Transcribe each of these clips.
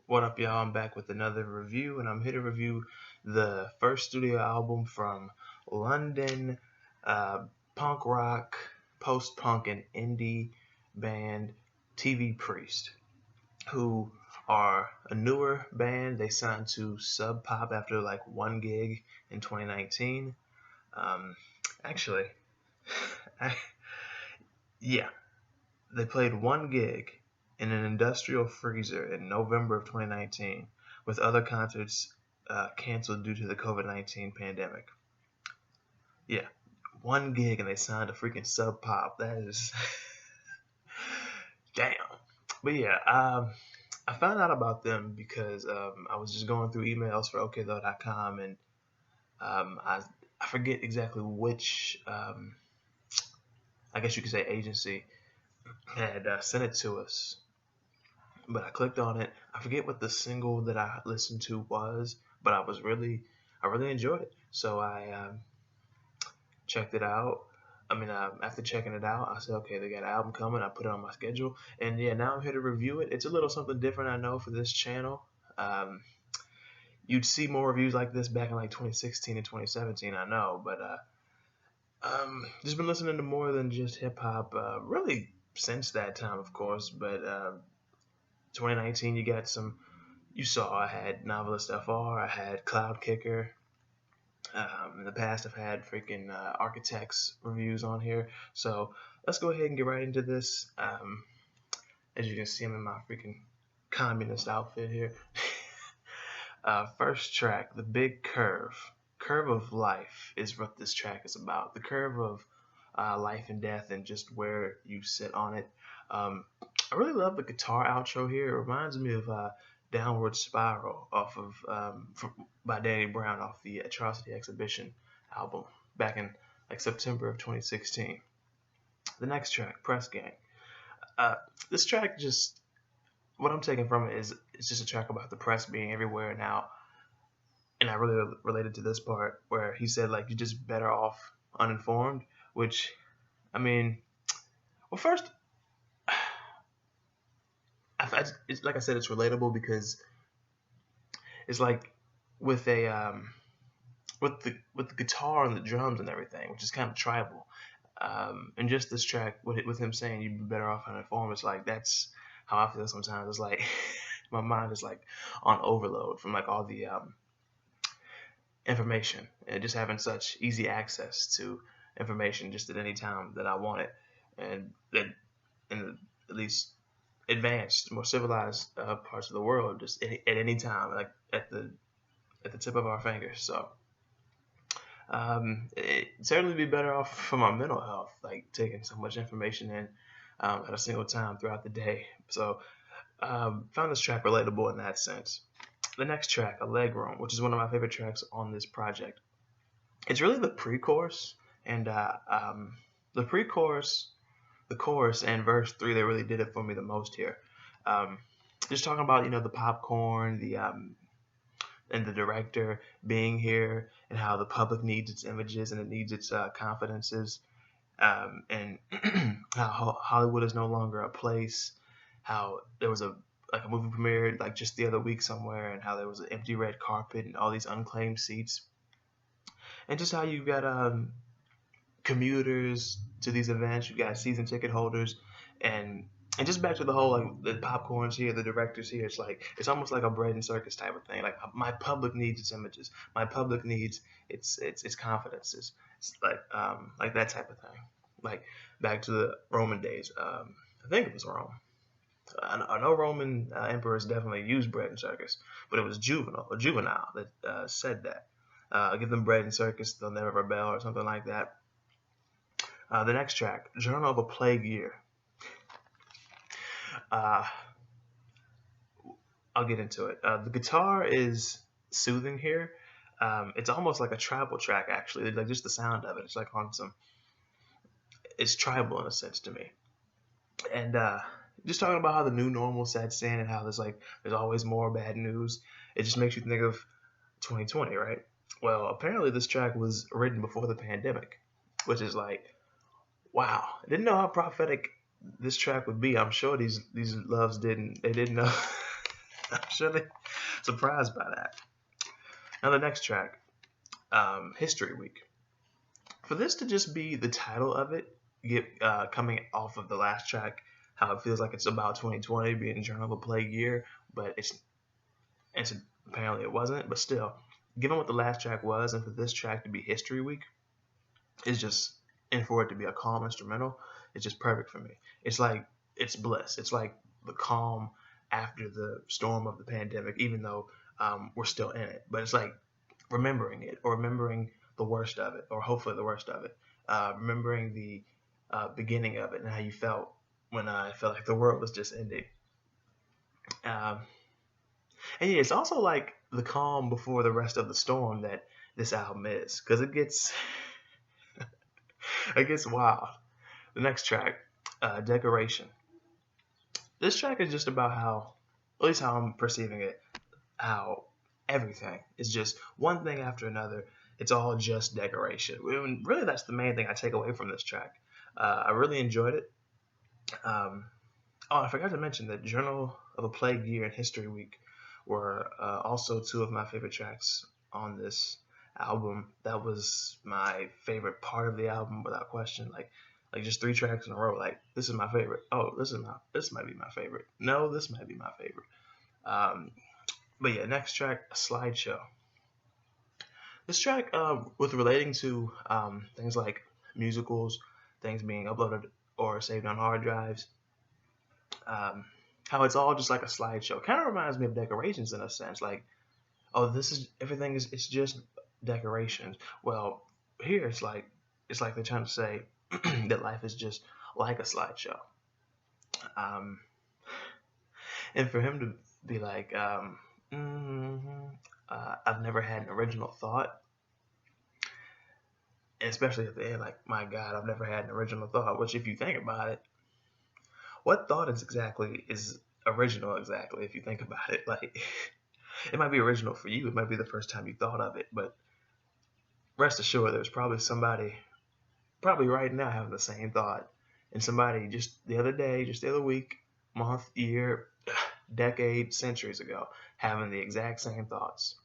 What up, y'all? I'm back with another review, and I'm here to review the first studio album from London punk rock, post punk, and indie band TV Priest, who are a newer band. They signed to Sub Pop after like one gig in 2019. Um, actually, I, yeah, they played one gig in an industrial freezer in November of 2019, with other concerts canceled due to the COVID-19 pandemic. Yeah, one gig and they signed a freaking Sub Pop. That is damn. But yeah, I found out about them because I was just going through emails for OKThough.com, and I forget exactly which I guess you could say agency had sent it to us, but I clicked on it. I forget what the single that I listened to was, but I really enjoyed it. So I checked it out. After checking it out, I said, okay, they got an album coming. I put it on my schedule, and yeah, now I'm here to review it. It's a little something different, I know, for this channel. Um, you'd see more reviews like this back in like 2016 and 2017, I know, but just been listening to more than just hip hop, really since that time, of course. But 2019, you saw I had Novelist FR, I had Cloud Kicker. In the past, I've had freaking Architects reviews on here. So let's go ahead and get right into this. As you can see, I'm in my freaking communist outfit here. First track, The Big Curve. Curve of Life is what this track is about. The curve of life and death and just where you sit on it. I really love the guitar outro here. It reminds me of Downward Spiral off of by Danny Brown off the Atrocity Exhibition album back in like September of 2016. The next track, Press Gang. This track just what I'm taking from it is it's just a track about the press being everywhere now, and I really related to this part where he said like you're just better off uninformed, which I mean, well first it's like I said, it's relatable because it's like with a with the guitar and the drums and everything, which is kind of tribal. And just this track with him saying you'd be better off uninformed, it's like that's how I feel sometimes. It's like my mind is like on overload from like all the information and just having such easy access to information just at any time that I want it, and that in at least advanced, more civilized parts of the world, just at any time, like at the tip of our fingers. So it certainly be better off for my mental health, like taking so much information in at a single time throughout the day. So found this track relatable in that sense. The next track, A Leg Room, which is one of my favorite tracks on this project. It's really the pre-chorus and the pre-chorus, the chorus, and verse 3. They really did it for me the most here. Um, just talking about the popcorn, the and the director being here, and how the public needs its images and it needs its confidences, and how Hollywood is no longer a place. How there was a movie premiere like just the other week somewhere, and how there was an empty red carpet and all these unclaimed seats, and just how you got commuters to these events, you got season ticket holders, and just back to the whole like the popcorns here, the directors here. It's like it's almost like a bread and circus type of thing. Like my public needs its images, my public needs its confidences. It's like that type of thing. Like back to the Roman days. I think it was Rome. I know Roman emperors definitely used bread and circus, but it was Juvenile that said that. Give them bread and circus, they'll never rebel, or something like that. The next track, Journal of a Plague Year. Uh, I'll get into it. The guitar is soothing here. It's almost like a tribal track, actually. Like just the sound of it. It's like on some. It's tribal in a sense to me. And just talking about how the new normal sets in and how there's always more bad news. It just makes you think of 2020, right? Well, apparently this track was written before the pandemic, which is like, wow. I didn't know how prophetic this track would be. I'm sure these loves didn't. They didn't know. Actually surprised by that. Now the next track, History Week. For this to just be the title of it, coming off of the last track, how it feels like it's about 2020 being Journal of a Plague Year, but it's apparently it wasn't. But still, given what the last track was, and for this track to be History Week, is just, and for it to be a calm instrumental, it's just perfect for me. It's like it's bliss. It's like the calm after the storm of the pandemic, even though we're still in it. But it's like remembering it, or remembering the worst of it, or hopefully the worst of it. Remembering the beginning of it and how you felt when I felt like the world was just ending. Um, and yeah, it's also like the calm before the rest of the storm that this album is, because it gets wild. The next track, Decoration. This track is just about how, at least how I'm perceiving it, how everything is just one thing after another. It's all just decoration. And really, that's the main thing I take away from this track. I really enjoyed it. I forgot to mention that Journal of a Plague Year and History Week were also two of my favorite tracks on this album. That was my favorite part of the album, without question. Like just three tracks in a row. Like, this is my favorite. Oh, this might be my favorite. No, this might be my favorite. But yeah, next track, a slideshow. This track, with relating to things like musicals, things being uploaded or saved on hard drives, how it's all just like a slideshow. Kind of reminds me of Decorations in a sense. Like, oh, this is everything is it's just decorations. Well, here it's like they're trying to say that life is just like a slideshow. Um, and for him to be like, I've never had an original thought, especially at the end, like, my God, I've never had an original thought. Which, if you think about it, what thought is original exactly? If you think about it, like, it might be original for you. It might be the first time you thought of it, but rest assured, there's probably somebody, probably right now, having the same thought, and somebody just the other day, just the other week, month, year, decade, centuries ago, having the exact same thoughts.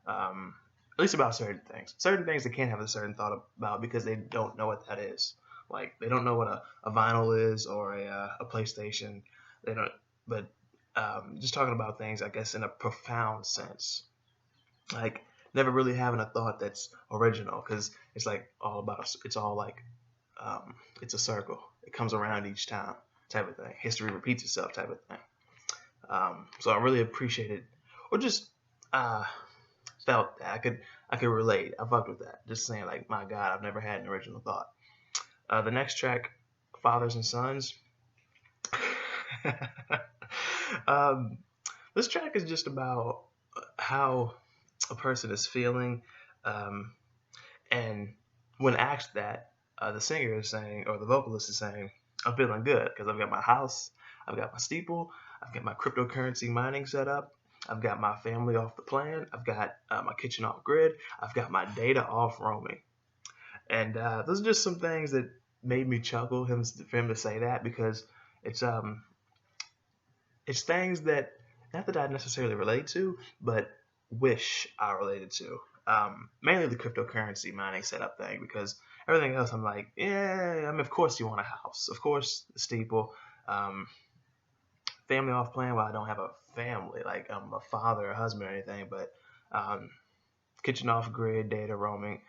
At least about certain things. Certain things they can't have a certain thought about because they don't know what that is. Like, they don't know what a vinyl is, or a PlayStation. They don't. But just talking about things, I guess, in a profound sense. Like, never really having a thought that's original, because it's like all about. It's all like, it's a circle. It comes around each time, type of thing. History repeats itself, type of thing. So I really appreciated, or just felt that I could relate. I fucked with that. Just saying, like, my God, I've never had an original thought. The next track, Fathers and Sons. um, this track is just about how a person is feeling, and when asked that, the singer is saying, or the vocalist is saying, I'm feeling good because I've got my house, I've got my steeple, I've got my cryptocurrency mining set up, I've got my family off the plan, I've got my kitchen off grid, I've got my data off roaming. And those are just some things that made me chuckle for him to say that, because it's things that, not that I necessarily relate to, but wish I related to. Mainly the cryptocurrency mining setup thing, because everything else I'm like, yeah, I mean, of course you want a house, of course the steeple, family off plan. Well, I don't have a family, like I'm a father, a husband, or anything, but kitchen off grid, data roaming,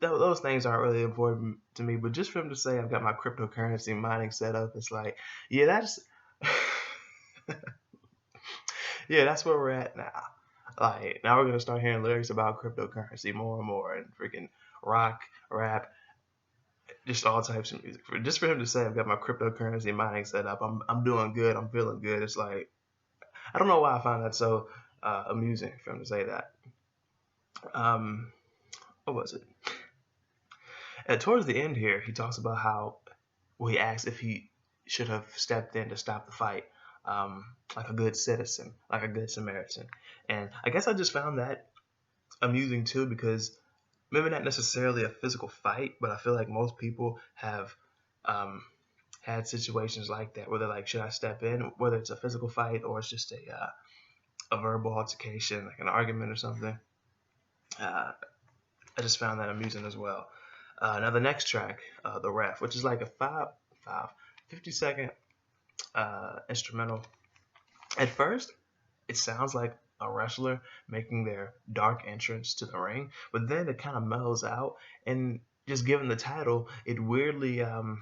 those things aren't really important to me. But just for him to say I've got my cryptocurrency mining set up, it's like, yeah, that's yeah, that's where we're at now. Like, now we're gonna start hearing lyrics about cryptocurrency more and more, and freaking rock, rap, just all types of music. Just for him to say I've got my cryptocurrency mining set up, I'm doing good, I'm feeling good. It's like, I don't know why I find that so amusing for him to say that. What was it? Towards the end here, he talks about how, well, he asks if he should have stepped in to stop the fight, like a good citizen, like a good Samaritan. And I guess I just found that amusing too, because maybe not necessarily a physical fight, but I feel like most people have had situations like that where they're like, should I step in? Whether it's a physical fight or it's just a verbal altercation, like an argument or something. I just found that amusing as well. Now the next track, the ref, which is like a 50-second instrumental. At first, it sounds like a wrestler making their dark entrance to the ring, but then it kind of mellows out, and just given the title, it weirdly, I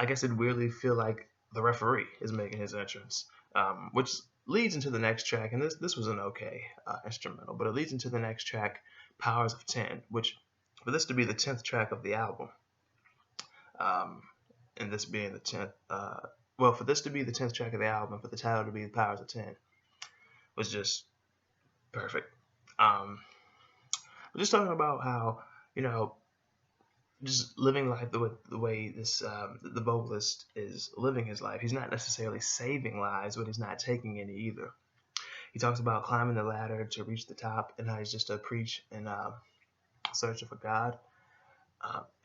guess it weirdly feel like the referee is making his entrance, which leads into the next track, and this was an okay instrumental, but it leads into the next track, Powers of 10, which for this to be the 10th track of the album, and this being the 10th, for this to be the 10th track of the album, for the title to be the Powers of 10, was just perfect. We're just talking about how, just living life the way this the vocalist is living his life. He's not necessarily saving lives, but he's not taking any either. He talks about climbing the ladder to reach the top, and how he's just a preach and searching for God.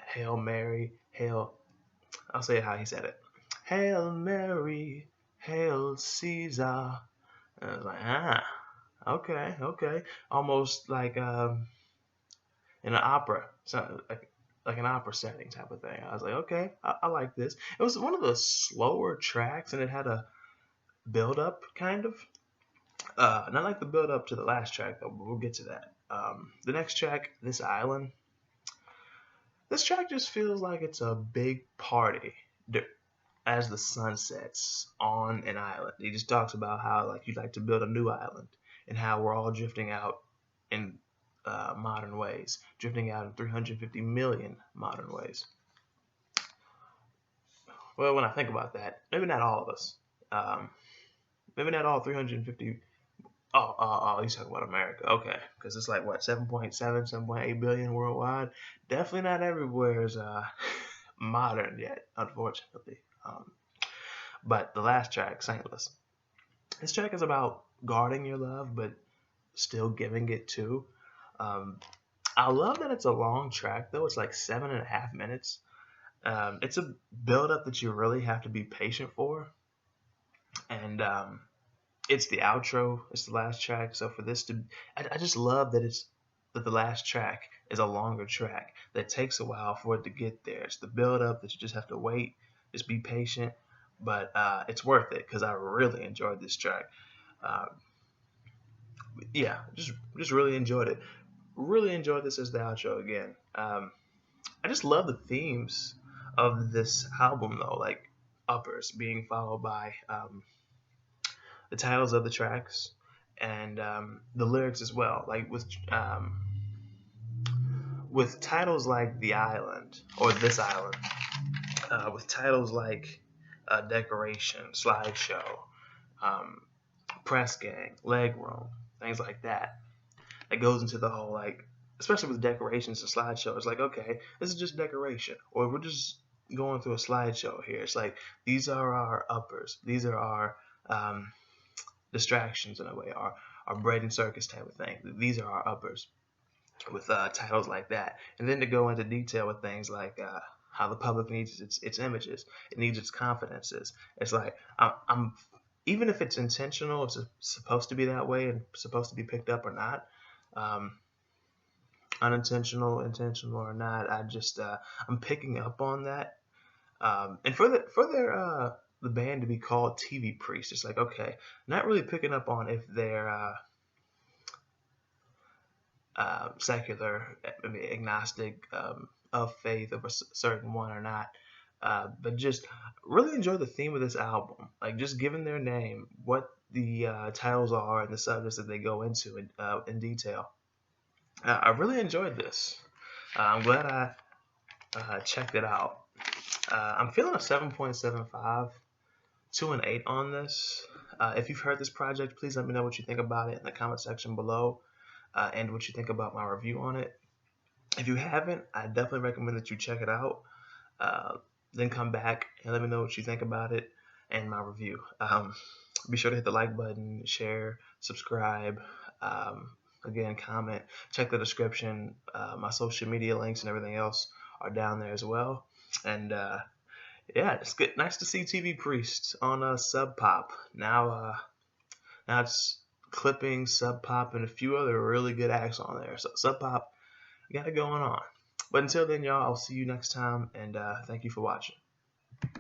Hail Mary, hail. I'll say how he said it. Hail Mary, hail Caesar. And I was like, okay, almost like in an opera, so like an opera setting type of thing. I was like, okay, I like this. It was one of the slower tracks, and it had a build up kind of. Not like the build up to the last track though, but we'll get to that. The next track, This Island. This track just feels like it's a big party as the sun sets on an island. He just talks about how like you'd like to build a new island, and how we're all drifting out in modern ways, drifting out in 350 million modern ways. Well, when I think about that, maybe not all of us. Maybe not all 350. Oh, he's talking about America. Okay, because it's like what 7.7, 7.8 billion worldwide. Definitely not everywhere is modern yet, unfortunately. But the last track, Saintless. This track is about guarding your love, but still giving it too. I love that it's a long track though. It's like 7.5 minutes. It's a build up that you really have to be patient for, and it's the outro. It's the last track. So for this to, I just love that that the last track is a longer track that takes a while for it to get there. It's the build up that you just have to wait, just be patient, but it's worth it because I really enjoyed this track. Yeah, just really enjoyed it. Really enjoyed this as the outro again. I just love the themes of this album though, like uppers being followed by the titles of the tracks and the lyrics as well. Like with titles like The Island or This Island, with titles like Decoration, Slideshow, Press Gang, Leg Room, things like that. It goes into the whole like, especially with decorations and slideshow. It's like, okay, this is just decoration, or we're just going through a slideshow here. It's like these are our uppers, these are our distractions in a way, our bread and circus type of thing. These are our uppers with titles like that, and then to go into detail with things like how the public needs its images, it needs its confidences. It's like I'm even if it's intentional, it's supposed to be that way and supposed to be picked up or not. Unintentional, intentional or not, I'm picking up on that. And for the band to be called TV Priest, it's like, okay, not really picking up on if they're secular, agnostic, of faith of a certain one or not. But just really enjoy the theme of this album, like just given their name, what the titles are and the subjects that they go into in detail. I really enjoyed this. I'm glad I checked it out. I'm feeling a 7.75 to an 8 on this. If you've heard this project, please let me know what you think about it in the comment section below, and what you think about my review on it. If you haven't, I definitely recommend that you check it out. Then come back and let me know what you think about it and my review. Be sure to hit the like button, share, subscribe, again, comment, check the description. My social media links and everything else are down there as well. And yeah, it's good. Nice to see TV Priest on Sub Pop. Now Now it's clipping, Sub Pop, and a few other really good acts on there. So Sub Pop got it going on. But until then, y'all, I'll see you next time, and thank you for watching.